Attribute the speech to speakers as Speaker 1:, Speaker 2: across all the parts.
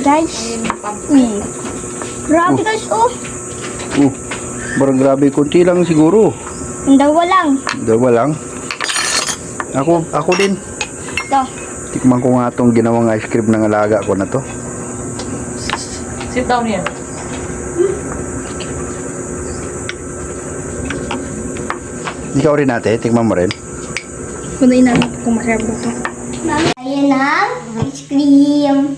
Speaker 1: Guys. Grabe guys, oh.
Speaker 2: Parang grabe, konti lang siguro.
Speaker 1: Ang dalawa lang.
Speaker 2: Dalawa lang. Ako din.
Speaker 1: Ito.
Speaker 2: Tikman ko nga itong ginawang ice cream ng alaga ko na to.
Speaker 3: Sit down here.
Speaker 2: Ikaw rin ate, tikman mo rin.
Speaker 1: Kunain namin kung masarap ba ito. Ayan ang ice cream.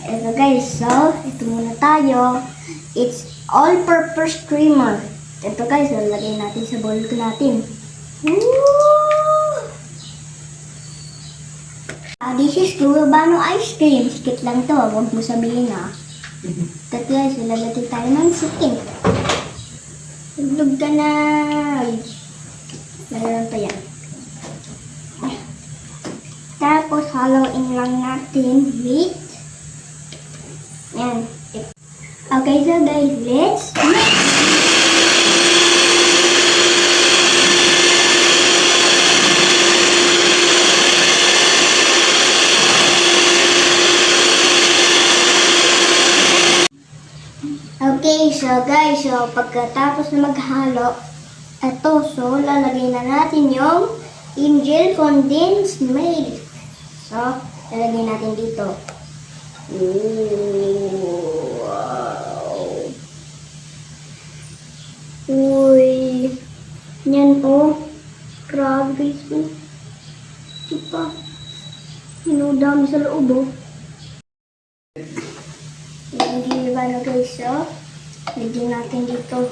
Speaker 1: Ito guys, so ito muna tayo. It's all-purpose creamer. Ito guys, lalagay natin sa bowl ko natin. This is Guabano ice cream. Sikit lang to, huwag mo sabihin ha. Ito guys, lalagay tayo ng sikin. Huwag ka na. Meron pa yan. Tapos, haluin lang natin with yan. Okay, so guys, let's mix. Okay, so guys, so pagkatapos na maghalo, eto, so lalagay na natin yung Angel condensed milk. So, lalagay natin dito. Wow. Uy. Yan po. Grabe guys po. Diba? Dami sa loob oh. Hindi ba na guys oh. Lagyan natin dito.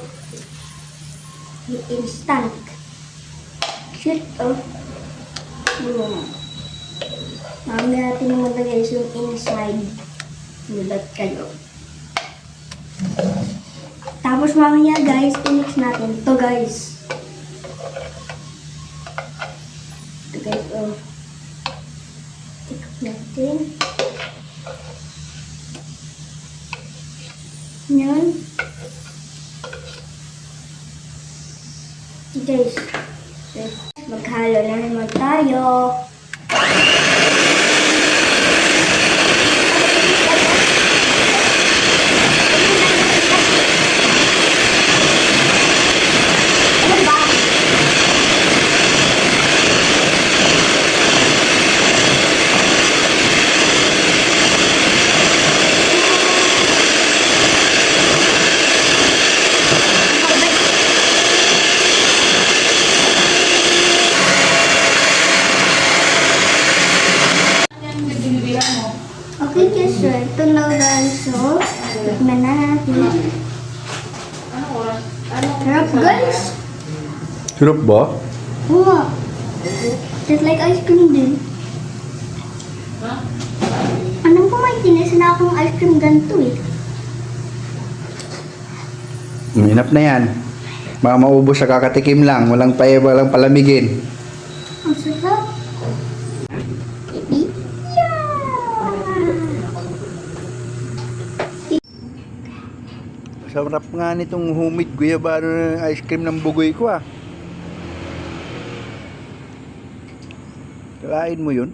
Speaker 1: Instant. Shoot oh. Mamaya natin yung maglagay yung inside. Nulat kayo. Tapos mamaya guys, i-mix natin. Ito guys. Ito guys, oh. Tikap natin. Yan. Guys. Maghalo na naman tayo. Okay guys, so ito na guys. So, tikman na natin. Sarap guys.
Speaker 2: Sarap ba?
Speaker 1: Oo. Just like ice cream din. Anong po may tinis na akong ice cream ganito eh.
Speaker 2: Enough na yan. Baka maubos sa kakatikim lang. Walang palamigin.
Speaker 1: Ang sarap.
Speaker 2: Sarap nga nitong homemade guyabano ice cream ng bugoy ko ah. Kalain mo yun?